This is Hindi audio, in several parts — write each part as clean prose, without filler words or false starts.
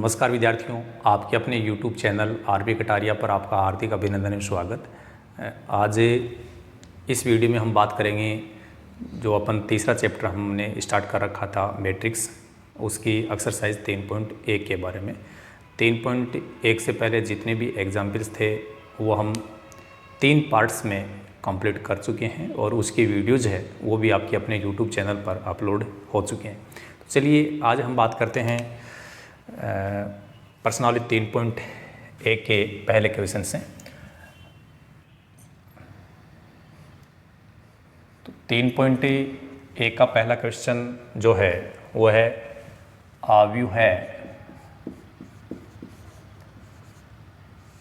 नमस्कार विद्यार्थियों, आपके अपने YouTube चैनल आरबी कटारिया पर आपका हार्दिक अभिनंदन एवं स्वागत। आज इस वीडियो में हम बात करेंगे जो अपन तीसरा चैप्टर हमने स्टार्ट कर रखा था मैट्रिक्स, उसकी एक्सरसाइज 3.1 के बारे में। 3.1 से पहले जितने भी एग्जाम्पल्स थे वो हम 3 पार्ट्स में कंप्लीट कर चुके हैं और उसकी वीडियोज़ है वो भी आपके अपने YouTube चैनल पर अपलोड हो चुके हैं। तो चलिए आज हम बात करते हैं पर्सनालिटी 3.1 के पहले क्वेश्चन से। तो 3.1 का पहला क्वेश्चन जो है वो है आव्यूह है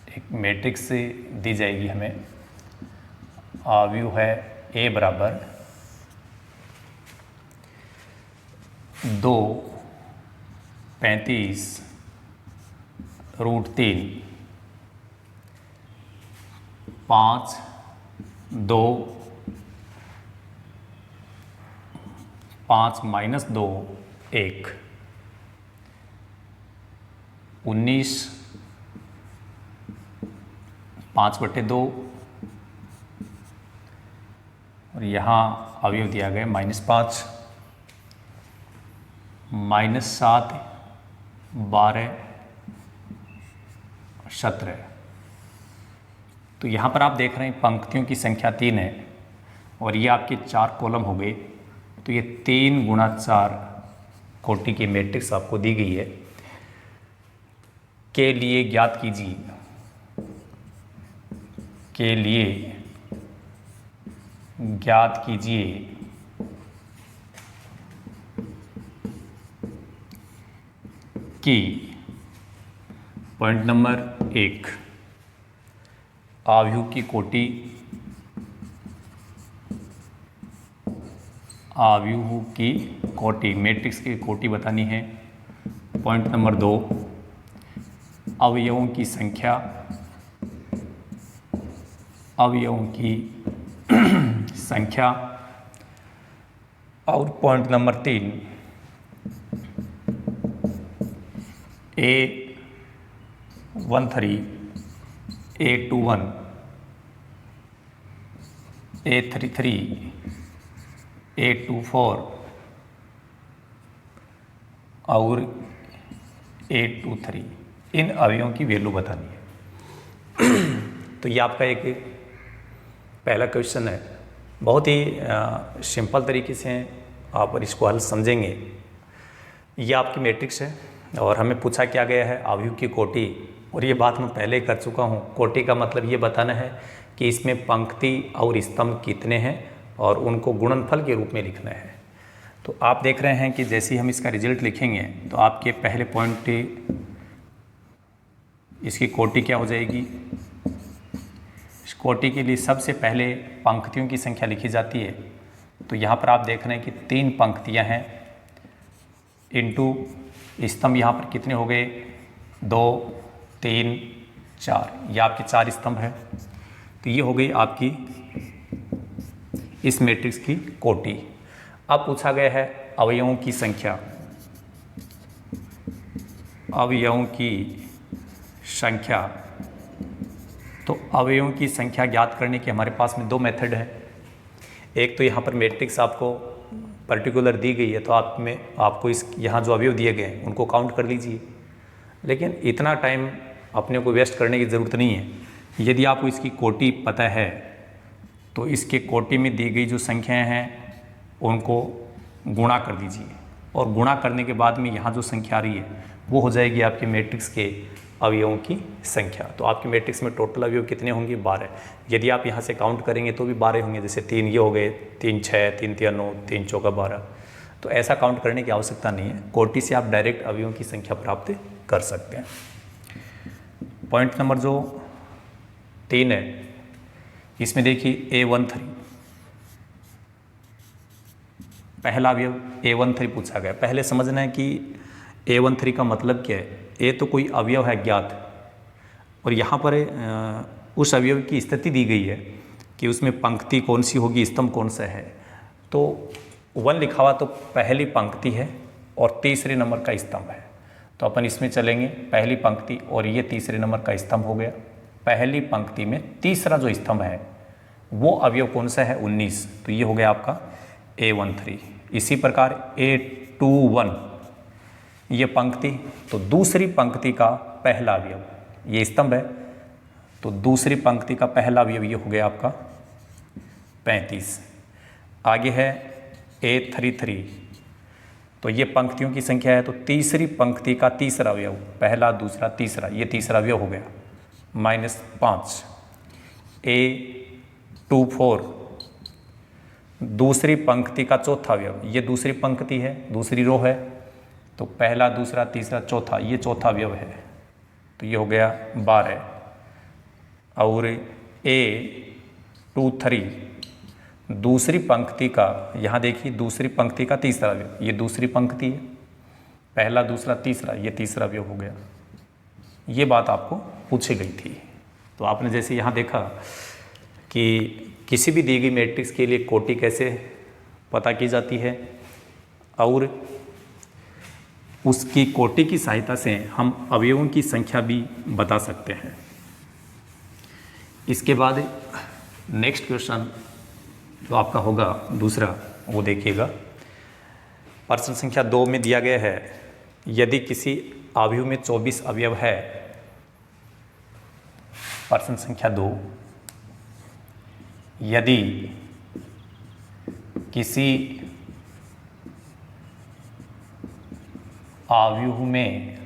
एक मैट्रिक्स दी जाएगी हमें। आव्यूह है A बराबर 2 35 √3 5 2 5 - 2 1 19 5/2 और यहाँ अवयव दिया गया -5 -7 12 17। तो यहाँ पर आप देख रहे हैं पंक्तियों की संख्या 3 है और ये आपके 4 कॉलम हो गए। तो ये 3 × 4 कोटि की मैट्रिक्स आपको दी गई है। के लिए ज्ञात कीजिए, के लिए ज्ञात कीजिए कि पॉइंट नंबर 1 आव्यूह की कोटि, आव्यूह की कोटि मैट्रिक्स की कोटि बतानी है। पॉइंट नंबर 2 अवयवों की संख्या, अवयवों की संख्या। और point number 3 A13 A21 A33 A24 और A23 इन अवयवों की वैल्यू बतानी है। तो ये आपका एक पहला क्वेश्चन है। बहुत ही सिंपल तरीके से आप इसको हल समझेंगे। ये आपकी मैट्रिक्स है और हमें पूछा क्या गया है आव्यूह की कोटि, और ये बात मैं पहले कर चुका हूँ। कोटि का मतलब ये बताना है कि इसमें पंक्ति और स्तंभ कितने हैं और उनको गुणनफल के रूप में लिखना है। तो आप देख रहे हैं कि जैसे ही हम इसका रिजल्ट लिखेंगे तो आपके पहले पॉइंट इसकी कोटि क्या हो जाएगी। इस कोटि के लिए सबसे पहले पंक्तियों की संख्या लिखी जाती है। तो यहाँ पर आप देख रहे हैं कि 3 पंक्तियाँ हैं इंटू स्तंभ यहाँ पर कितने हो गए 2 3 4, ये आपके 4 स्तंभ है। तो ये हो गई आपकी इस मैट्रिक्स की कोटि। अब पूछा गया है अवयवों की संख्या, अवयवों की संख्या। तो अवयवों की संख्या ज्ञात करने की हमारे पास में 2 मेथड है। एक तो यहाँ पर मैट्रिक्स आपको पर्टिकुलर दी गई है तो आपको इस यहाँ जो अवयव दिए गए हैं उनको काउंट कर लीजिए, लेकिन इतना टाइम अपने को वेस्ट करने की ज़रूरत नहीं है। यदि आपको इसकी कोटि पता है तो इसके कोटि में दी गई जो संख्याएं हैं उनको गुणा कर दीजिए और गुणा करने के बाद में यहाँ जो संख्या आ रही है वो हो जाएगी आपके मैट्रिक्स के अवयवों की संख्या। तो आपके मैट्रिक्स में टोटल अवयव कितने होंगे 12। यदि आप यहाँ से काउंट करेंगे तो भी 12 होंगे। जैसे 3 ये हो गए, 3 6 3 3 9 3 4 12। तो ऐसा काउंट करने की आवश्यकता नहीं है। कोटि से आप डायरेक्ट अवयवों की संख्या प्राप्त कर सकते हैं। पॉइंट नंबर जो 3 है इसमें देखिए A13 पहला अवयव A13 पूछा गया। पहले समझना है कि A13 का मतलब क्या है। ए तो कोई अवयव है ज्ञात और यहाँ पर उस अवयव की स्थिति दी गई है कि उसमें पंक्ति कौन सी होगी, स्तंभ कौन सा है। तो 1 लिखा हुआ तो पहली पंक्ति है और तीसरे नंबर का स्तंभ है। तो अपन इसमें चलेंगे, पहली पंक्ति और ये तीसरे नंबर का स्तंभ हो गया। पहली पंक्ति में तीसरा जो स्तंभ है वो अवयव कौन सा है? 19, तो ये हो गया आपका A13। इसी प्रकार A21 ये पंक्ति, तो दूसरी पंक्ति का पहला अवयव, ये स्तंभ है, तो दूसरी पंक्ति का पहला अवयव ये हो गया आपका 35। आगे है A33, तो ये पंक्तियों की संख्या है, तो तीसरी पंक्ति का तीसरा अवयव, पहला दूसरा तीसरा, ये तीसरा अवयव हो गया -5। A24 दूसरी पंक्ति का चौथा अवयव, ये दूसरी पंक्ति है, दूसरी रो है, तो पहला दूसरा तीसरा चौथा, ये चौथा अवयव है, तो ये हो गया 12। और A23 दूसरी पंक्ति का, यहाँ देखिए दूसरी पंक्ति का तीसरा अवयव, ये दूसरी पंक्ति है, पहला दूसरा तीसरा, ये तीसरा अवयव हो गया। ये बात आपको पूछी गई थी। तो आपने जैसे यहाँ देखा कि किसी भी दी गई मैट्रिक्स के लिए कोटि कैसे पता की जाती है और उसकी कोटि की सहायता से हम अवयवों की संख्या भी बता सकते हैं। इसके बाद नेक्स्ट क्वेश्चन जो आपका होगा दूसरा, वो देखिएगा। प्रश्न संख्या 2 में दिया गया है, यदि किसी अवयव में 24 अवयव है। प्रश्न संख्या 2, यदि किसी अवयव में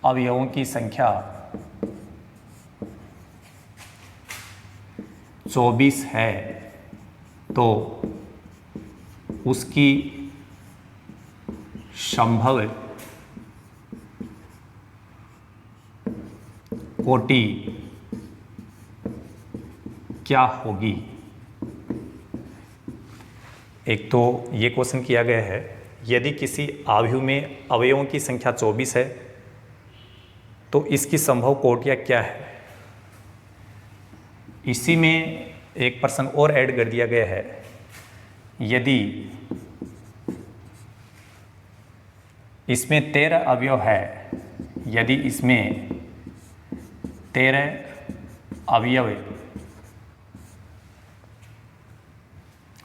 अवयवों की संख्या 24 है तो उसकी संभव कोटि क्या होगी? एक तो ये क्वेश्चन किया गया है, यदि किसी अवयव में अवयवों की संख्या 24 है तो इसकी संभव कोटियाँ क्या है। इसी में एक प्रश्न और ऐड कर दिया गया है, यदि इसमें 13 अवयव है, यदि इसमें 13 अवयव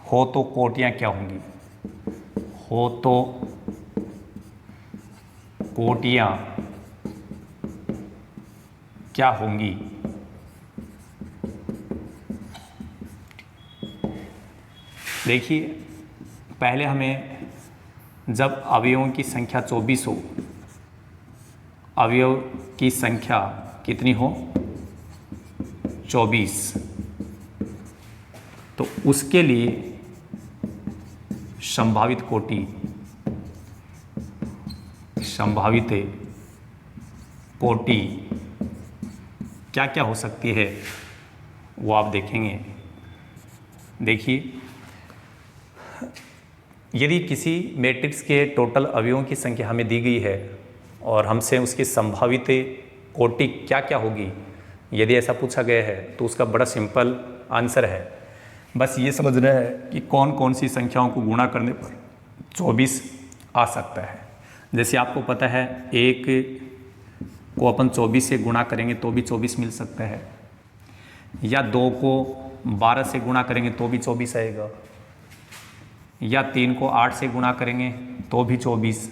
हो तो कोटियाँ क्या होंगी? हो तो कोटियाँ क्या होंगी? देखिए, पहले हमें जब अवयवों की संख्या 24 हो, अवयव की संख्या कितनी हो? 24, तो उसके लिए संभावित कोटि, संभावित कोटि क्या क्या हो सकती है वो आप देखेंगे। देखिए, यदि किसी मैट्रिक्स के टोटल अवयवों की संख्या हमें दी गई है और हमसे उसकी संभावित कोटि क्या क्या होगी, यदि ऐसा पूछा गया है तो उसका बड़ा सिंपल आंसर है, बस ये समझना है कि कौन कौन सी संख्याओं को गुणा करने पर 24 आ सकता है। जैसे आपको पता है, 1 को अपन 24 से गुणा करेंगे तो भी 24 मिल सकता है, या 2 को 12 से गुणा करेंगे तो भी 24 आएगा, या 3 को 8 से गुणा करेंगे तो भी 24,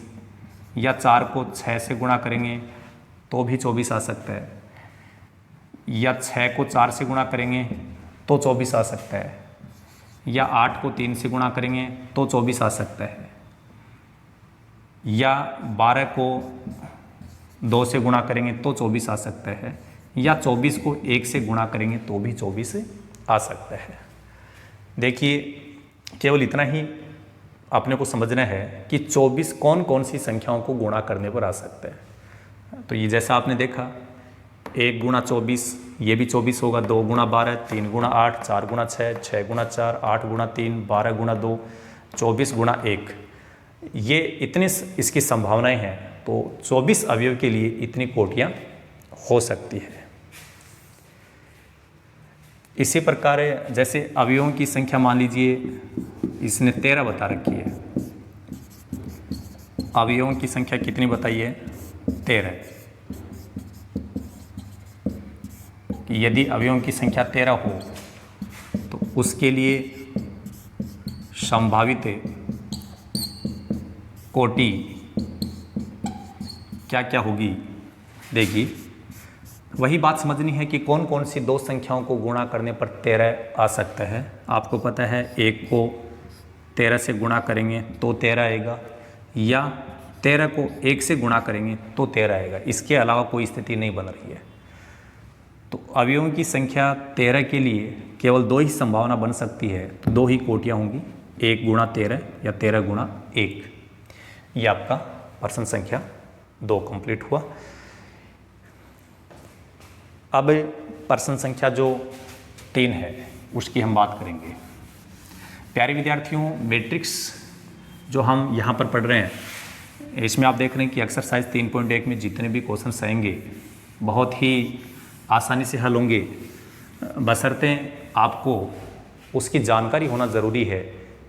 या 4 को 6 से गुणा करेंगे तो भी 24 आ सकता है, या 6 को 4 से गुणा करेंगे तो 24 आ सकता है, या 8 को 3 से गुणा करेंगे तो 24 आ सकता है, या 12 को 2 से गुणा करेंगे तो 24 आ सकता है, या 24 को 1 से गुणा करेंगे तो भी 24 आ सकता है। देखिए, केवल इतना ही अपने को समझना है कि 24 कौन कौन सी संख्याओं को गुणा करने पर आ सकता है। तो ये जैसा आपने देखा, 1 गुणा 24 ये भी 24 होगा, 2 गुणा 12, 3 गुणा 8, 4 गुणा 6, 6 गुणा 4, 8 गुणा 3, 12 गुणा 2, 24 गुणा 1, ये इतनी इसकी संभावनाएं हैं। तो 24 अवयव के लिए इतनी कोटियाँ हो सकती है। इसी प्रकार जैसे अवयवों की संख्या मान लीजिए इसने 13 बता रखी है, अवयवों की संख्या कितनी बताइए? 13। कि यदि अवयवों की संख्या 13 हो तो उसके लिए संभावित कोटि क्या क्या होगी? देखिए, वही बात समझनी है कि कौन कौन सी दो संख्याओं को गुणा करने पर 13 आ सकता है। आपको पता है, एक को 13 से गुणा करेंगे तो 13 आएगा, या 13 को 1 से गुणा करेंगे तो 13 आएगा। इसके अलावा कोई स्थिति नहीं बन रही है। तो अवयवों की संख्या 13 के लिए केवल दो ही संभावना बन सकती है, तो दो ही कोटियाँ होंगी, 1 गुणा 13 या 13 गुणा 1। ये आपका प्रश्न संख्या 2 कंप्लीट हुआ। अब प्रश्न संख्या जो 3 है उसकी हम बात करेंगे। प्यारे विद्यार्थियों, मैट्रिक्स जो हम यहाँ पर पढ़ रहे हैं, इसमें आप देख रहे हैं कि एक्सरसाइज 3.1 में जितने भी क्वेश्चंस आएंगे बहुत ही आसानी से हल होंगे, बशर्ते आपको उसकी जानकारी होना ज़रूरी है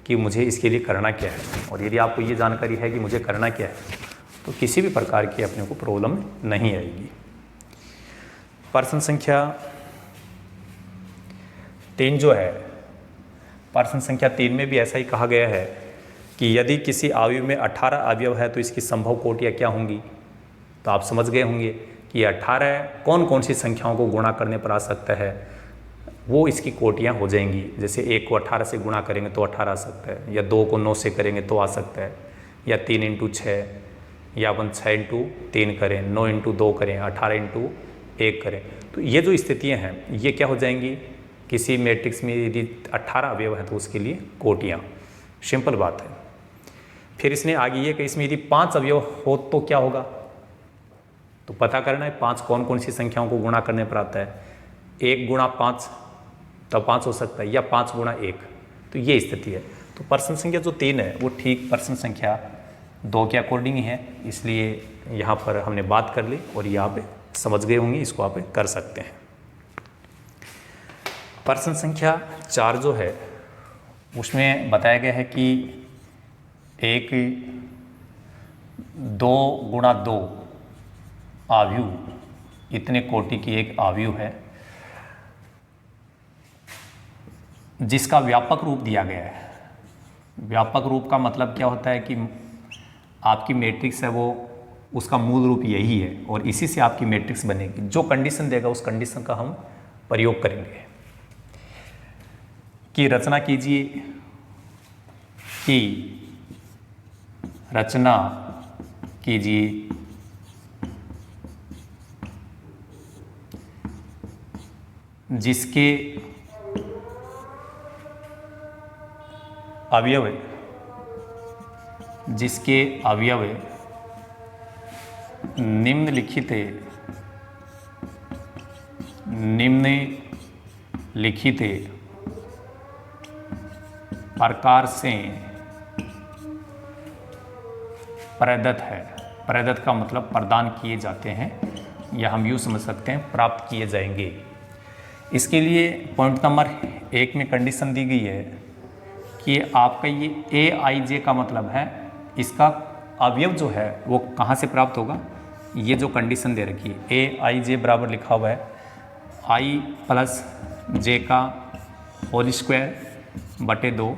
कि मुझे इसके लिए करना क्या है। और यदि आपको ये जानकारी है कि मुझे करना क्या है तो किसी भी प्रकार की अपने को प्रॉब्लम नहीं आएगी। प्रश्न संख्या 3 जो है, प्रश्न संख्या 3 में भी ऐसा ही कहा गया है कि यदि किसी अवयव में 18 अवयव है तो इसकी संभव कोटियाँ क्या होंगी। तो आप समझ गए होंगे कि 18 कौन कौन सी संख्याओं को गुणा करने पर आ सकता है, वो इसकी कोटियाँ हो जाएंगी। जैसे 1 को 18 से गुणा करेंगे तो 18 आ सकता है, या 2 को 9 से करेंगे तो आ सकता है, या 3 × 6, या अपन 6 × 3 करें, 9 × 2 करें, 18 × 1 करें। तो ये जो स्थितियाँ हैं ये क्या हो जाएंगी, किसी मैट्रिक्स में यदि 18 अवयव है तो उसके लिए कोटियाँ। सिंपल बात है। फिर इसने आगे ये कि इसमें यदि 5 अवयव हो तो क्या होगा, तो पता करना है 5 कौन कौन सी संख्याओं को गुणा करने पर आता है। 1 गुणा 5 तो 5 हो सकता है, या 5 गुणा 1, तो ये स्थिति है। तो प्रश्न संख्या जो 3 है वो ठीक प्रश्न संख्या 2 के अकॉर्डिंग ही है, इसलिए यहाँ पर हमने बात कर ली और ये आप समझ गए होंगे, इसको आप कर सकते हैं। प्रश्न संख्या 4 जो है उसमें बताया गया है कि एक 2 गुणा 2 आव्यूह इतने कोटि की एक आव्यूह है जिसका व्यापक रूप दिया गया है। व्यापक रूप का मतलब क्या होता है कि आपकी मैट्रिक्स है वो उसका मूल रूप यही है और इसी से आपकी मैट्रिक्स बनेगी। जो कंडीशन देगा उस कंडीशन का हम प्रयोग करेंगे। कि रचना कीजिए, कि रचना कीजिए जिसके अवयव निम्नलिखित प्रकार से प्रदत्त है। प्रदत्त का मतलब प्रदान किए जाते हैं, या हम यूँ समझ सकते हैं प्राप्त किए जाएंगे। इसके लिए पॉइंट नंबर 1 में कंडीशन दी गई है कि आपका ये AIJ का मतलब है इसका अवयव जो है वो कहाँ से प्राप्त होगा। ये जो कंडीशन दे रखी है AIJ बराबर लिखा हुआ है I + J का होल स्क्वायर बटे 2,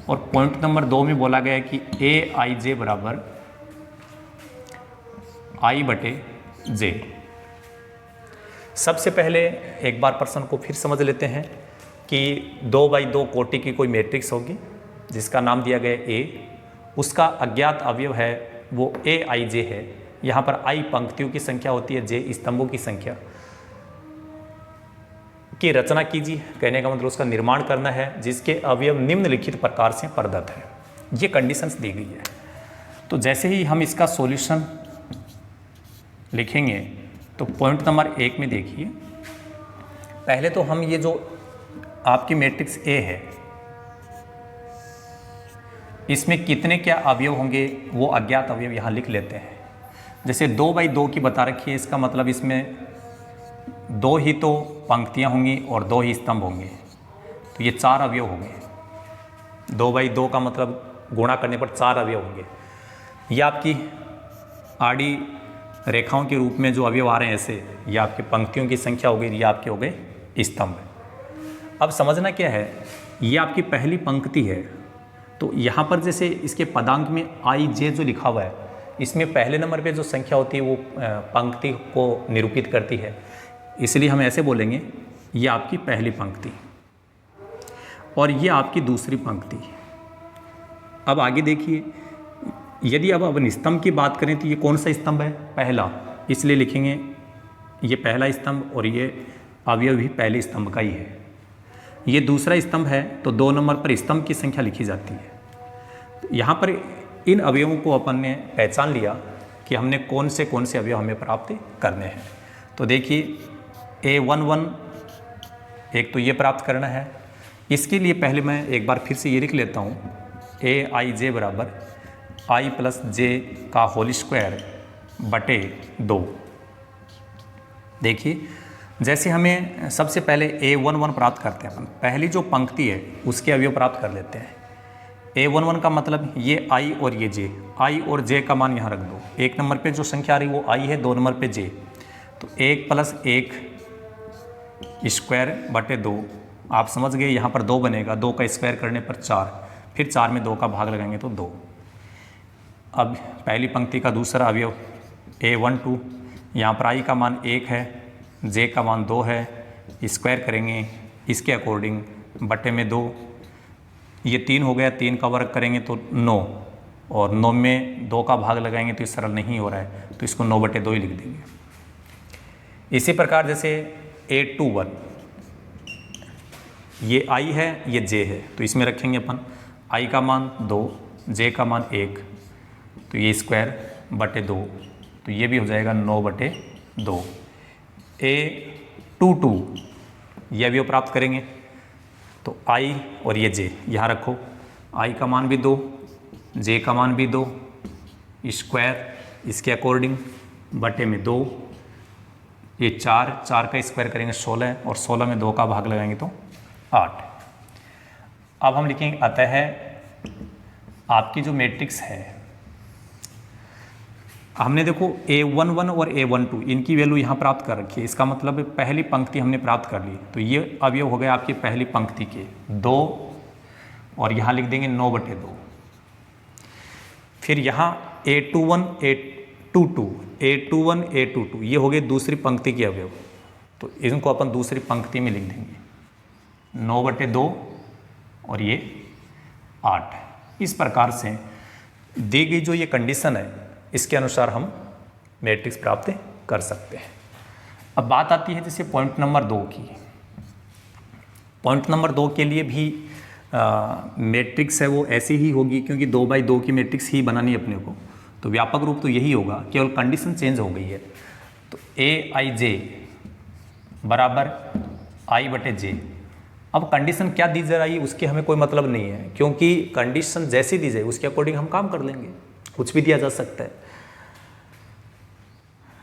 और पॉइंट नंबर 2 में बोला गया है कि AIJ बराबर I बटे J। सबसे पहले एक बार प्रश्न को फिर समझ लेते हैं कि 2x2 कोटि की कोई मैट्रिक्स होगी जिसका नाम दिया गया A, उसका अज्ञात अवयव है वो AIJ है। यहाँ पर I पंक्तियों की संख्या होती है, J स्तंभों की संख्या। की रचना कीजिए, कहने का मतलब उसका निर्माण करना है जिसके अवयव निम्नलिखित प्रकार से प्रदत्त है। ये कंडीशंस दी गई है। तो जैसे ही हम इसका सॉल्यूशन लिखेंगे तो पॉइंट नंबर 1 में देखिए, पहले तो हम ये जो आपकी मैट्रिक्स A है इसमें कितने क्या अवयव होंगे वो अज्ञात अवयव यहाँ लिख लेते हैं। जैसे 2x2 की बता रखी है, इसका मतलब इसमें 2 ही तो पंक्तियाँ होंगी और 2 ही स्तंभ होंगे, तो ये 4 अवयव होंगे। 2x2 का मतलब गुणा करने पर 4 अवयव होंगे। ये आपकी आड़ी रेखाओं के रूप में जो अवयव आ रहे हैं ऐसे, ये आपकी पंक्तियों की संख्या हो गई, ये आपके हो गए स्तंभ। अब समझना क्या है, ये आपकी पहली पंक्ति है, तो यहाँ पर जैसे इसके पदांक में आई जे जो लिखा हुआ है, इसमें पहले नंबर पे जो संख्या होती है वो पंक्ति को निरूपित करती है, इसलिए हम ऐसे बोलेंगे ये आपकी पहली पंक्ति और ये आपकी दूसरी पंक्ति। अब आगे देखिए, यदि अब स्तंभ की बात करें तो ये कौन सा स्तंभ है, पहला, इसलिए लिखेंगे ये पहला स्तंभ और ये अवयव भी पहले स्तंभ का ही है। ये दूसरा स्तंभ है तो 2 नंबर पर स्तंभ की संख्या लिखी जाती है। तो यहाँ पर इन अवयवों को अपन ने पहचान लिया कि हमने कौन से अवयव हमें प्राप्त करने हैं। तो देखिए A11 एक तो ये प्राप्त करना है, इसके लिए पहले मैं एक बार फिर से ये लिख लेता हूँ, AIJ बराबर I प्लस जे का होल स्क्वायर बटे 2। देखिए जैसे हमें सबसे पहले A11 प्राप्त करते हैं अपन, पहली जो पंक्ति है उसके अवयव प्राप्त कर लेते हैं। A11 का मतलब ये I और ये J, I और J का मान यहाँ रख दो। 1 नंबर पे जो संख्या आ रही वो I है, 2 नंबर पे J, तो 1 प्लस 1 स्क्वायर बटे 2, आप समझ गए, यहाँ पर 2 बनेगा, 2 का स्क्वायर करने पर 4, फिर 4 में 2 का भाग लगाएंगे तो 2। अब पहली पंक्ति का दूसरा अवयव A12, यहाँ पर I का मान 1 है, J का मान 2 है, स्क्वायर करेंगे इसके अकॉर्डिंग बटे में 2, ये 3 हो गया, 3 का वर्ग करेंगे तो 9, और 9 में 2 का भाग लगाएंगे तो ये सरल नहीं हो रहा है, तो इसको 9 बटे 2 ही लिख देंगे। इसी प्रकार जैसे A21, ये I है ये J है, तो इसमें रखेंगे अपन I का मान 2, J का मान 1, तो ये स्क्वायर बटे 2, तो ये भी हो जाएगा 9 बटे 2। A22 ये अवयव प्राप्त करेंगे तो I और ये J यहाँ रखो, I का मान भी 2, J का मान भी 2, स्क्वायर इसके अकॉर्डिंग बटे में 2, ये 4 का स्क्वायर करेंगे 16, और 16 में 2 का भाग लगाएंगे तो 8। अब हम लिखेंगे अतः आपकी जो मैट्रिक्स है, हमने देखो A11 और A12 इनकी वैल्यू यहाँ प्राप्त कर रखी है, इसका मतलब पहली पंक्ति हमने प्राप्त कर ली, तो ये अवयव हो गए आपकी पहली पंक्ति के 2, और यहाँ लिख देंगे 9 बटे 2। फिर यहाँ A21 A22 ये हो गए दूसरी पंक्ति के अवयव, तो इनको अपन दूसरी पंक्ति में लिख देंगे 9 बटे 2 और ये 8। इस प्रकार से दी गई जो ये कंडीशन है इसके अनुसार हम मैट्रिक्स प्राप्त कर सकते हैं। अब बात आती है जैसे पॉइंट नंबर 2 की। पॉइंट नंबर 2 के लिए भी मैट्रिक्स है वो ऐसी ही होगी, क्योंकि 2 बाई 2 की मैट्रिक्स ही बनानी है अपने को, तो व्यापक रूप तो यही होगा, केवल कंडीशन चेंज हो गई है। तो AIJ बराबर I बटे J। अब कंडीशन क्या दी जा रही है उसकी हमें कोई मतलब नहीं है, क्योंकि कंडीशन जैसी दी जाए उसके अकॉर्डिंग हम काम कर लेंगे, कुछ भी दिया जा सकता है।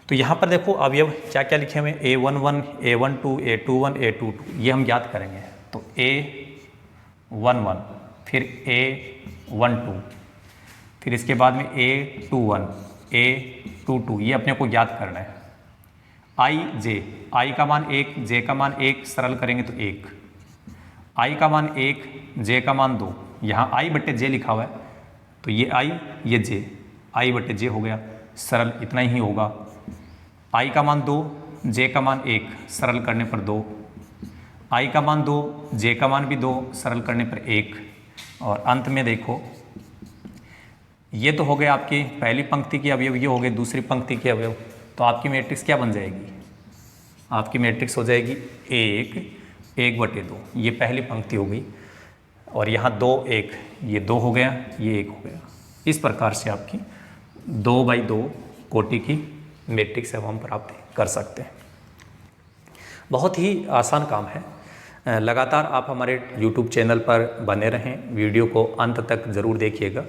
तो यहाँ पर देखो अवयव क्या क्या लिखे हुए हैं, A11, A12, A21, A22 ये हम ज्ञात करेंगे। तो A11 फिर A12 फिर इसके बाद में A21, A22 ये अपने को ज्ञात करना है। IJ, I का मान 1, J का मान 1, सरल करेंगे तो 1, I का मान 1, J का मान 2, यहाँ I बटे J लिखा हुआ है, तो ये I ये J, I बटे J हो गया, सरल इतना ही होगा। I का मान 2, J का मान 1, सरल करने पर 2, I का मान 2, J का मान भी 2, सरल करने पर 1, और अंत में देखो ये तो हो गए आपकी पहली पंक्ति के अवयव, ये हो गए दूसरी पंक्ति के अवयव। तो आपकी मैट्रिक्स क्या बन जाएगी, आपकी मैट्रिक्स हो जाएगी 1 बटे 2, ये पहली पंक्ति हो गई, और यहाँ 2 1, ये 2 हो गया, ये 1 हो गया। इस प्रकार से आपकी 2 बाई 2 कोटि की मैट्रिक्स है वो हम प्राप्त कर सकते हैं। बहुत ही आसान काम है। लगातार आप हमारे YouTube चैनल पर बने रहें, वीडियो को अंत तक ज़रूर देखिएगा।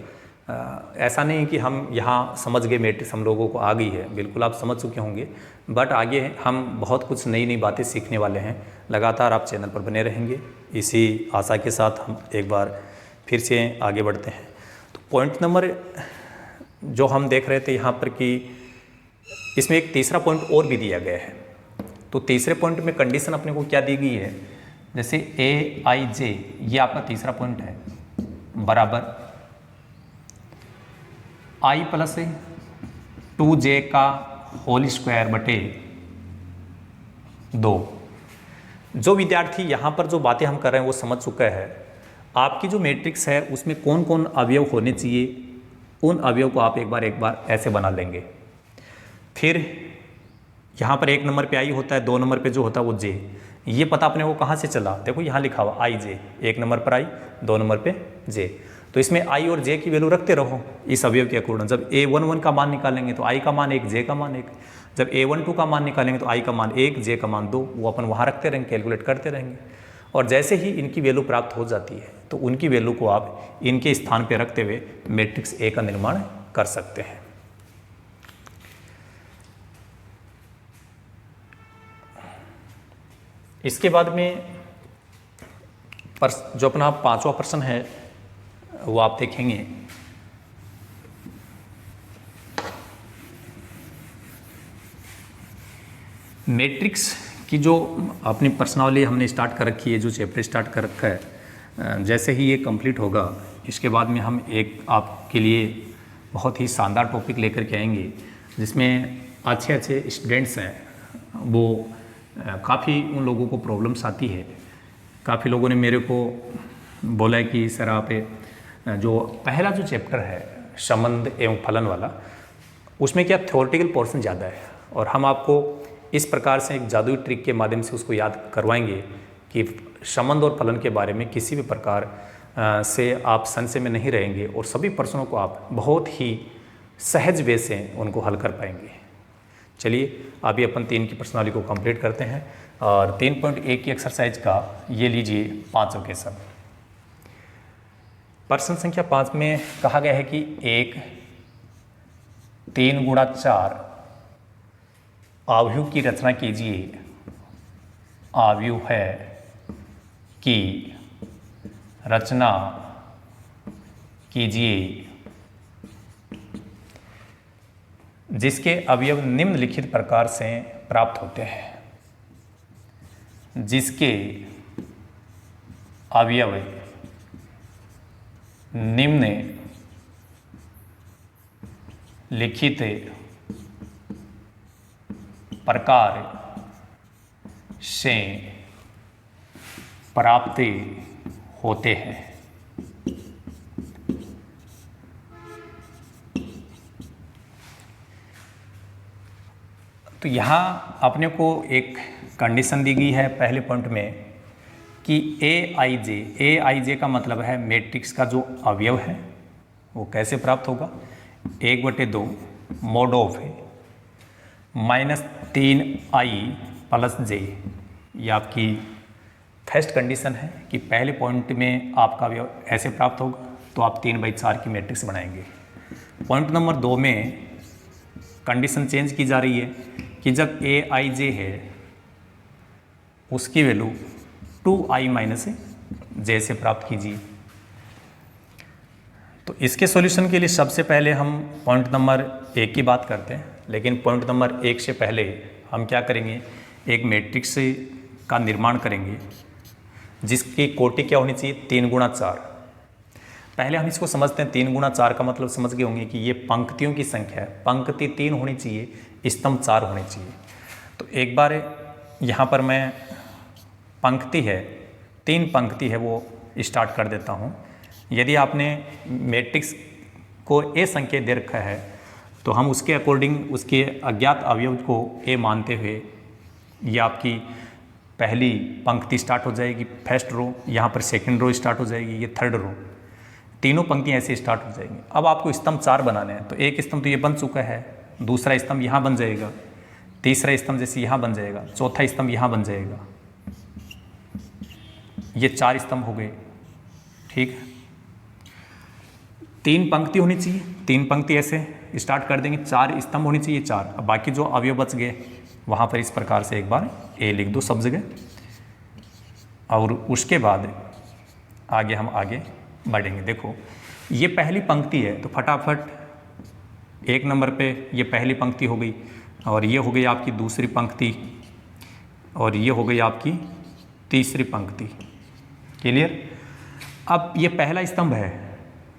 ऐसा नहीं कि हम यहाँ समझ गए मैट्रिक्स हम लोगों को आ गई है, बिल्कुल आप समझ चुके होंगे, बट आगे हम बहुत कुछ नई नई बातें सीखने वाले हैं। लगातार आप चैनल पर बने रहेंगे, इसी आशा के साथ हम एक बार फिर से आगे बढ़ते हैं। तो पॉइंट नंबर जो हम देख रहे थे यहाँ पर कि इसमें एक तीसरा पॉइंट और भी दिया गया है। तो तीसरे पॉइंट में कंडीशन अपने को क्या दी गई है, जैसे ए आई जे, ये आपका तीसरा पॉइंट है, बराबर आई प्लस 2j का होल स्क्वायर बटे 2। जो विद्यार्थी यहाँ पर जो बातें हम कर रहे हैं वो समझ चुका है। आपकी जो मैट्रिक्स है उसमें कौन कौन अवयव होने चाहिए, उन अवयव को आप एक बार ऐसे बना लेंगे। फिर यहाँ पर 1 नंबर पे आई होता है, 2 नंबर पे जो होता है वो जे। ये पता अपने को कहाँ से चला, देखो यहाँ लिखा हुआ आई जे, 1 नंबर पर आई, 2 नंबर पे जे। तो इसमें आई और जे की वैल्यू रखते रहो इस अवयव के अकॉर्डिंग। जब A11 का मान निकालेंगे तो आई का मान 1, जे का मान 1। जब A12 का मान निकालेंगे तो आई का मान 1, जे का मान 2। वो अपन वहाँ रखते रहेंगे, कैलकुलेट करते रहेंगे। और जैसे ही इनकी वैल्यू प्राप्त हो जाती है तो उनकी वैल्यू को आप इनके स्थान पर रखते हुए मैट्रिक्स ए का निर्माण कर सकते हैं। इसके बाद में जो अपना 5वां प्रश्न है वो आप देखेंगे। मैट्रिक्स की जो अपनी प्रश्नावली हमने स्टार्ट कर रखी है, जो चैप्टर स्टार्ट कर रखा है, जैसे ही ये कंप्लीट होगा इसके बाद में हम एक आपके लिए बहुत ही शानदार टॉपिक लेकर के आएंगे, जिसमें अच्छे अच्छे स्टूडेंट्स हैं वो काफ़ी उन लोगों को प्रॉब्लम्स आती है। काफ़ी लोगों ने मेरे को बोला है कि सर आप जो पहला जो चैप्टर है संबंध एवं फलन वाला, उसमें क्या थ्योरेटिकल पोर्शन ज़्यादा है, और हम आपको इस प्रकार से एक जादुई ट्रिक के माध्यम से उसको याद करवाएंगे कि संबंध और फलन के बारे में किसी भी प्रकार से आप संशय में नहीं रहेंगे और सभी प्रश्नों को आप बहुत ही सहज वे से उनको हल कर पाएंगे। चलिए अभी अपन 3 की प्रश्नावली को कंप्लीट करते हैं, और 3.1 की एक्सरसाइज का ये लीजिए 5 ओकेशन। प्रश्न संख्या 5 में कहा गया है कि एक 3 गुणा 4 आव्यूह की रचना कीजिए। आव्यूह है की रचना कीजिए जिसके अवयव निम्नलिखित प्रकार से प्राप्त होते हैं। जिसके अवयव निम्न लिखित प्रकार से प्राप्त होते हैं। तो यहाँ अपने को एक कंडीशन दी गई है पहले पॉइंट में कि ए आई जे का मतलब है मैट्रिक्स का जो अवयव है वो कैसे प्राप्त होगा, 1/2 मोड ऑफ -3i + j। ये आपकी फर्स्ट कंडीशन है कि पहले पॉइंट में आपका अवयव ऐसे प्राप्त होगा तो आप 3/4 की मैट्रिक्स बनाएंगे। पॉइंट नंबर 2 में कंडीशन चेंज की जा रही है कि जब ए आई जे है उसकी वैल्यू 2i - j से प्राप्त कीजिए। तो इसके सॉल्यूशन के लिए सबसे पहले हम पॉइंट नंबर 1 की बात करते हैं, लेकिन पॉइंट नंबर 1 से पहले हम क्या करेंगे, एक मैट्रिक्स का निर्माण करेंगे जिसकी कोटि क्या होनी चाहिए, 3 गुणा 4। पहले हम इसको समझते हैं। 3 गुणा 4 का मतलब समझ गए होंगे कि ये पंक्तियों की संख्या है। पंक्ति 3 होनी चाहिए, स्तंभ 4 होने चाहिए। तो एक बार यहाँ पर मैं पंक्ति है, 3 पंक्ति है वो स्टार्ट कर देता हूँ। यदि आपने मैट्रिक्स को ए संकेत दे रखा है तो हम उसके अकॉर्डिंग उसके अज्ञात अवयव को ए मानते हुए ये आपकी पहली पंक्ति स्टार्ट हो जाएगी, फर्स्ट रो। यहाँ पर सेकंड रो स्टार्ट हो जाएगी, ये थर्ड रो। तीनों पंक्तियाँ ऐसे स्टार्ट हो जाएंगी। अब आपको स्तंभ 4 बनाने हैं, तो एक स्तंभ तो ये बन चुका है, दूसरा स्तंभ यहाँ बन जाएगा, तीसरा स्तंभ जैसे यहाँ बन जाएगा, चौथा स्तंभ यहाँ बन जाएगा। ये 4 स्तंभ हो गए, ठीक है। 3 पंक्ति होनी चाहिए, 3 पंक्ति ऐसे स्टार्ट कर देंगे, 4 स्तंभ होनी चाहिए 4। अब बाकी जो अवयव बच गए वहाँ पर इस प्रकार से एक बार ए लिख दो सब जगह, और उसके बाद आगे हम आगे बढ़ेंगे। देखो ये पहली पंक्ति है तो फटाफट 1 नंबर पे ये पहली पंक्ति हो गई, और ये हो गई आपकी दूसरी पंक्ति, और ये हो गई आपकी तीसरी पंक्ति। क्लियर? अब ये पहला स्तंभ है,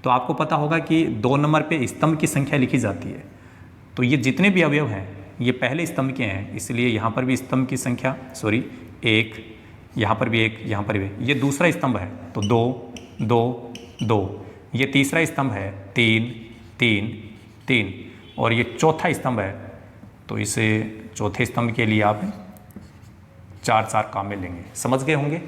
तो आपको पता होगा कि 2 नंबर पे स्तंभ की संख्या लिखी जाती है। तो ये जितने भी अवयव हैं ये पहले स्तंभ के हैं, इसलिए यहाँ पर भी स्तंभ की संख्या 1, यहाँ पर भी 1, यहाँ पर भी। ये दूसरा स्तंभ है तो 2 2 2। ये तीसरा स्तंभ है 3 3 3, और ये चौथा स्तंभ है, तो इसे चौथे स्तंभ के लिए आप 4 4 काम में लेंगे। समझ गए होंगे?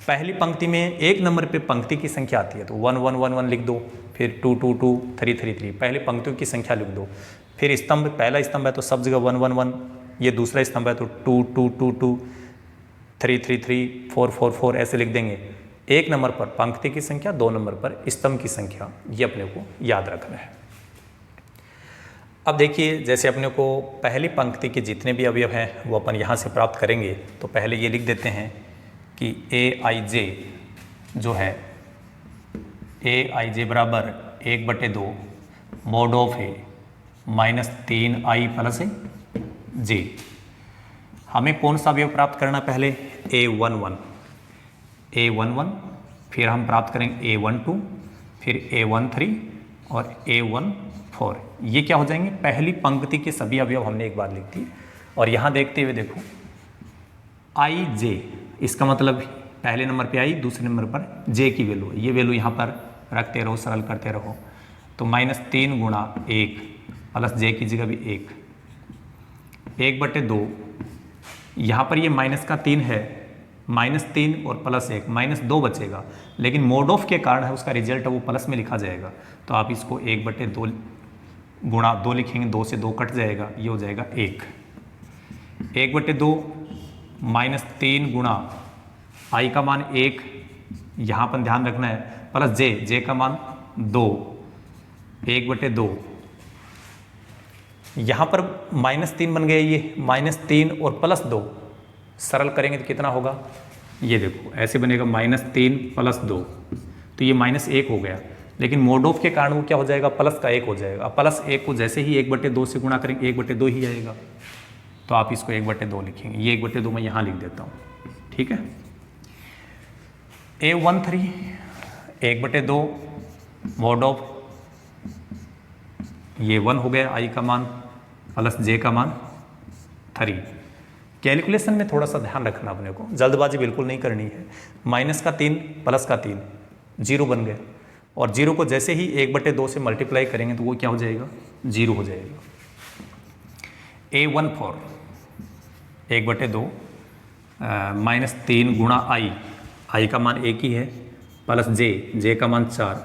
पहली पंक्ति में 1 नंबर पे पंक्ति की संख्या आती है तो 1 1 1 1 लिख दो, फिर 2 2 2 3 3 3, पहले पंक्तियों की संख्या लिख दो। फिर स्तंभ, पहला स्तंभ है तो सब जगह 1 1 1, ये दूसरा स्तंभ है तो 2 2 2 2, 3 3 3, 4 4 4 ऐसे लिख देंगे। 1 नंबर पर पंक्ति की संख्या, 2 नंबर पर स्तंभ की संख्या, ये अपने को याद रखना है। अब देखिए, जैसे अपने को पहली पंक्ति के जितने भी अवयव हैं वो अपन यहाँ से प्राप्त करेंगे, तो पहले ये लिख देते हैं कि aij जो है aij बराबर 1/2 mod of a minus 3i plus j। हमें कौन सा अवयव प्राप्त करना? पहले a11, फिर हम प्राप्त करेंगे a12, फिर a13 और a14। ये क्या हो जाएंगे? पहली पंक्ति के सभी अवयव हमने एक बार लिख दिए। और यहाँ देखते हुए देखो आई जे, इसका मतलब पहले नंबर पे आई, दूसरे नंबर पर जे की वैल्यू, ये वैल्यू यहाँ पर रखते रहो, सरल करते रहो। तो -3 गुणा 1 प्लस जे की जगह भी 1/2। यहाँ पर ये माइनस का 3 है, -3 और +1 -2 बचेगा, लेकिन मोड ऑफ के कारण है उसका रिजल्ट है वो प्लस में लिखा जाएगा। तो आप इसको 1/2 गुणा 2 लिखेंगे, 2 से 2 कट जाएगा, ये हो जाएगा 1। 1/2 -3 गुणा आई का मान 1, यहाँ पर ध्यान रखना है, प्लस जे का मान 2, 1/2। यहाँ पर -3 बन गया, ये -3 और +2 सरल करेंगे तो कितना होगा? ये देखो ऐसे बनेगा -3 + 2, तो ये -1 हो गया, लेकिन मोड ऑफ के कारण वो क्या हो जाएगा? +1 हो जाएगा। अब +1 को जैसे ही 1/2 से गुणा करेंगे 1/2 ही आएगा, तो आप इसको 1/2 लिखेंगे। ये 1/2 मैं यहाँ लिख देता हूँ, ठीक है। a13 1/2 मोड ऑफ, ये 1 हो गया आई का मान प्लस जे का मान 3। कैलकुलेशन में थोड़ा सा ध्यान रखना अपने को, जल्दबाजी बिल्कुल नहीं करनी है। -3 +3 0 बन गया, और 0 को जैसे ही 1/2 से मल्टीप्लाई करेंगे तो वो क्या हो जाएगा? 0 हो जाएगा। a14 1/2 -3 गुणा आई का मान 1 ही है, प्लस जे का मान 4,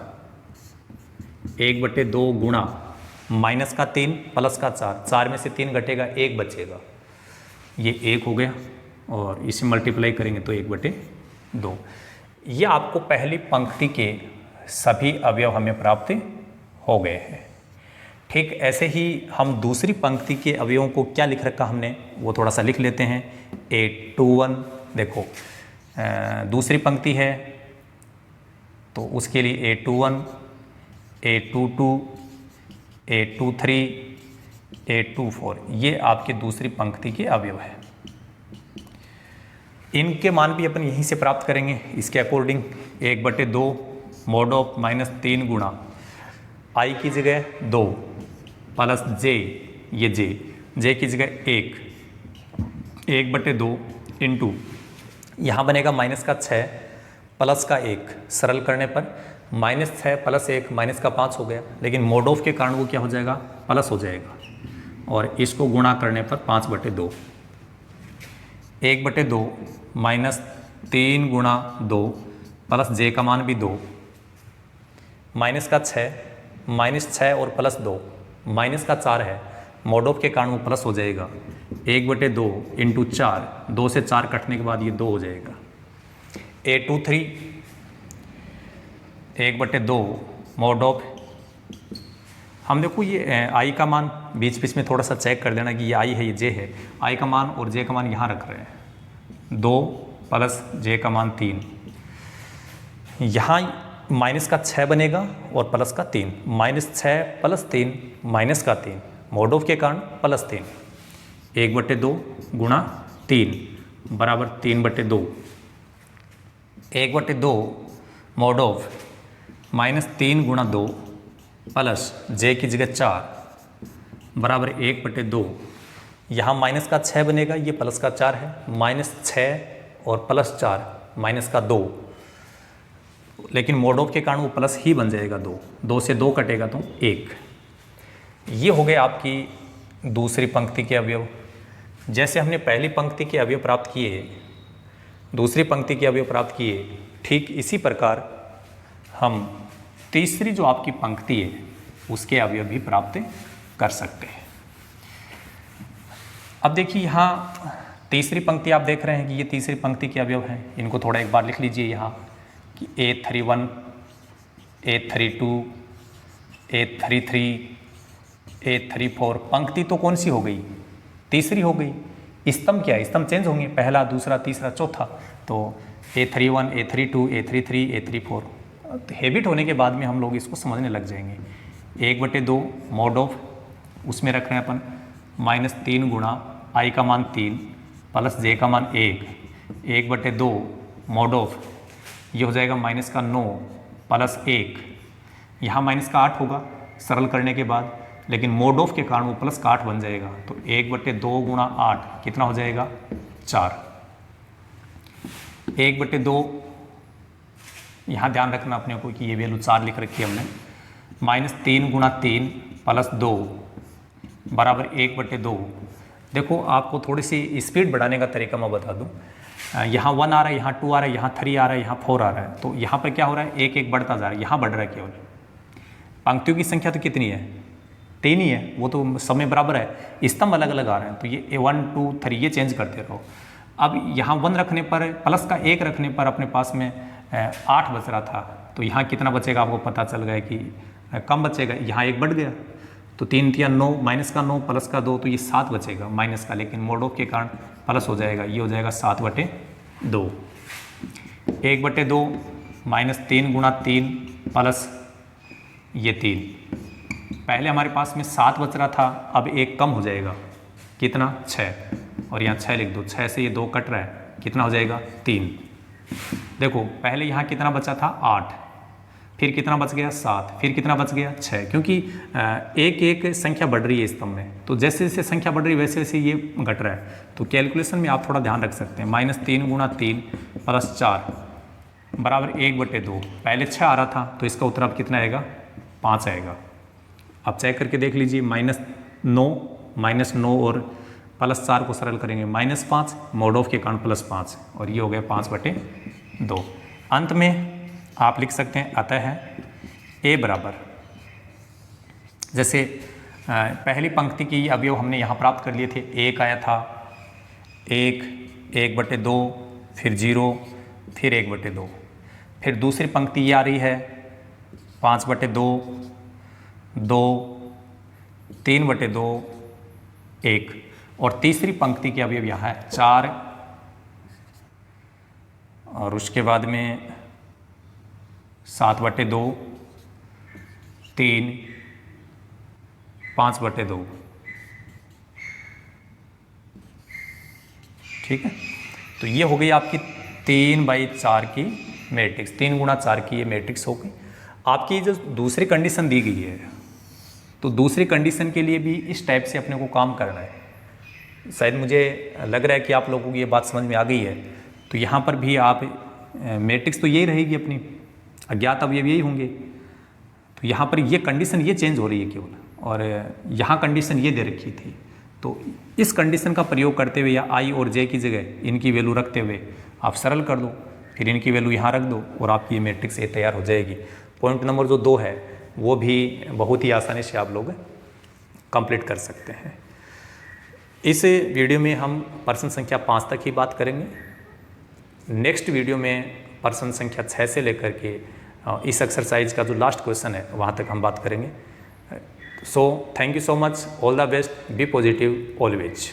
1/2 गुणा -3 +4, 4 में से 3 घटेगा, 1 बचेगा, ये 1 हो गया, और इसे मल्टीप्लाई करेंगे तो 1/2। ये आपको पहली पंक्ति के सभी अवयव हमें प्राप्त हो गए हैं। ठीक ऐसे ही हम दूसरी पंक्ति के अवयवों को क्या लिख रखा हमने, वो थोड़ा सा लिख लेते हैं। a21 देखो दूसरी पंक्ति है तो उसके लिए a21, a22, a23, a24 ये आपके दूसरी पंक्ति के अवयव है। इनके मान भी अपन यहीं से प्राप्त करेंगे। इसके अकॉर्डिंग 1/2 मोड ऑफ -3 गुणा आई की जगह 2 प्लस जे, ये जे की जगह 1/2 इंटू यहाँ बनेगा -6 प्लस का 1, सरल करने पर -6 + 1 -5 हो गया, लेकिन मोड ऑफ के कारण वो क्या हो जाएगा? प्लस हो जाएगा, और इसको गुणा करने पर 5/2, 1/2 -3 गुणा 2 प्लस जे का मान भी 2, -6 और +2 -4 है, मोड ऑफ के कारण वो प्लस हो जाएगा। 1/2 इंटू 4, 2 से 4 कटने के बाद ये 2 हो जाएगा। a23 1/2 मोड ऑफ, हम देखो ये आई का मान बीच बीच में थोड़ा सा चेक कर देना कि ये आई है, ये जे है। आई का मान और जे का मान यहाँ रख रहे हैं, 2 प्लस जे का मान 3। यहाँ माइनस का 6 बनेगा और प्लस का 3, -6 + 3 -3, मोड ऑफ के कारण +3, 1/2 गुणा 3 बराबर 3/2, 1/2 मोड ऑफ -3 गुणा 2 प्लस j की जगह 4 बराबर 1/2। यहाँ माइनस का 6 बनेगा, ये प्लस का 4 है, -6 और +4 -2, लेकिन मोड ऑफ के कारण वो प्लस ही बन जाएगा 2 से 2 कटेगा तो 1। ये हो गए आपकी दूसरी पंक्ति के अवयव। जैसे हमने पहली पंक्ति के अवयव प्राप्त किए, दूसरी पंक्ति के अवयव प्राप्त किए, ठीक इसी प्रकार हम तीसरी जो आपकी पंक्ति है उसके अवयव भी प्राप्त कर सकते हैं। अब देखिए यहाँ तीसरी पंक्ति आप देख रहे हैं कि ये तीसरी पंक्ति के अवयव हैं। इनको थोड़ा एक बार लिख लीजिए यहाँ कि A31, A32, A33, A34। पंक्ति तो कौन सी हो गई? तीसरी हो गई। स्तंभ क्या है? स्तंभ चेंज होंगे, पहला, दूसरा, तीसरा, चौथा। तो A31, A32, A33, A34। Habit होने के बाद में हम लोग इसको समझने लग जाएंगे। 1/2 मोड ऑफ, उसमें रख रहे हैं अपन -3 गुणा i का मान 3 प्लस j का मान 1, 1/2 मोड ऑफ, ये हो जाएगा -9 प्लस 1, यहाँ -8 होगा सरल करने के बाद, लेकिन मोड ऑफ के कारण वो प्लस का 8 बन जाएगा। तो 1/2 गुणा 8 कितना हो जाएगा? 4। 1/2, यहाँ ध्यान रखना अपने को कि ये वैल्यू 4 लिख रखी है हमने। -3 गुणा 3 प्लस 2 बराबर 1/2। देखो आपको थोड़ी सी स्पीड बढ़ाने का तरीका मैं बता दूँ। यहाँ 1 आ रहा है, यहाँ 2 आ रहा है, यहाँ 3 आ रहा है, यहाँ 4 आ रहा है। तो यहाँ पर क्या हो रहा है? 1 बढ़ता जा रहा है, यहाँ बढ़ रहा है केवल। पंक्तियों की संख्या तो कितनी है? 3 ही है, वो तो समय बराबर है, स्तंभ अलग अलग आ रहे हैं। तो ये 1 2 3 ये चेंज करते रहो। अब यहाँ 1 रखने पर, प्लस का 1 रखने पर अपने पास में 8 बच रहा था। तो यहाँ कितना बचेगा आपको पता चल गया कि कम बचेगा। यहाँ 1 बढ़ गया, तो 3 3 9, माइनस का 9 प्लस का 2, तो ये 7 बचेगा माइनस का, लेकिन मोड ऑफ के कारण प्लस हो जाएगा, ये हो जाएगा 7/2। 1/2 -3 गुणा 3 प्लस ये 3। पहले हमारे पास में 7 बच रहा था, अब 1 कम हो जाएगा, कितना? 6, और यहाँ 6 लिख दो। 6 से ये 2 कट रहा है, कितना हो जाएगा? 3। देखो पहले यहाँ कितना बचा था? 8, फिर कितना बच गया? 7, फिर कितना बच गया? 6, क्योंकि एक एक संख्या बढ़ रही है स्तंभ में। तो जैसे जैसे संख्या बढ़ रही है वैसे वैसे ये घट रहा है। तो कैलकुलेशन में आप थोड़ा ध्यान रख सकते हैं। -3 गुणा 3 प्लस 4 बराबर 1/2। पहले 6 आ रहा था, तो इसका उत्तर अब कितना आएगा? 5 आएगा। आप चेक करके देख लीजिए। -9 और +4 को सरल करेंगे, -5, मोड ऑफ के कारण +5, और ये हो गया 5/2। अंत में आप लिख सकते हैं अतः A बराबर, जैसे पहली पंक्ति की अवयव हमने यहाँ प्राप्त कर लिए थे। 1 आया था, 1, 1/2, फिर 0, फिर 1/2। फिर दूसरी पंक्ति ये आ रही है 5/2, 2, 3/2, 1, और तीसरी पंक्ति के अवयव यहाँ है 4, और उसके बाद में 7/2, 3, 5/2। ठीक है, तो ये हो गई आपकी 3/4 की मैट्रिक्स, 3 गुणा 4 की ये मैट्रिक्स हो गई। आपकी जो दूसरी कंडीशन दी गई है, तो दूसरी कंडीशन के लिए भी इस टाइप से अपने को काम करना है। शायद मुझे लग रहा है कि आप लोगों को ये बात समझ में आ गई है। तो यहाँ पर भी आप मैट्रिक्स तो यही रहेगी अपनी, अज्ञात अवयव यही होंगे। तो यहाँ पर ये कंडीशन ये चेंज हो रही है केवल, और यहाँ कंडीशन ये दे रखी थी। तो इस कंडीशन का प्रयोग करते हुए या i और j की जगह इनकी वैल्यू रखते हुए आप सरल कर दो, फिर इनकी वैल्यू यहाँ रख दो, और आपकी ये मैट्रिक्स ये तैयार हो जाएगी। पॉइंट नंबर जो 2 है वो भी बहुत ही आसानी से आप लोग कंप्लीट कर सकते हैं। इस वीडियो में हम प्रश्न संख्या 5 तक ही बात करेंगे। नेक्स्ट वीडियो में प्रश्न संख्या 6 से लेकर के इस एक्सरसाइज का जो लास्ट क्वेश्चन है वहाँ तक हम बात करेंगे। So thank you so much, all the best, be positive always.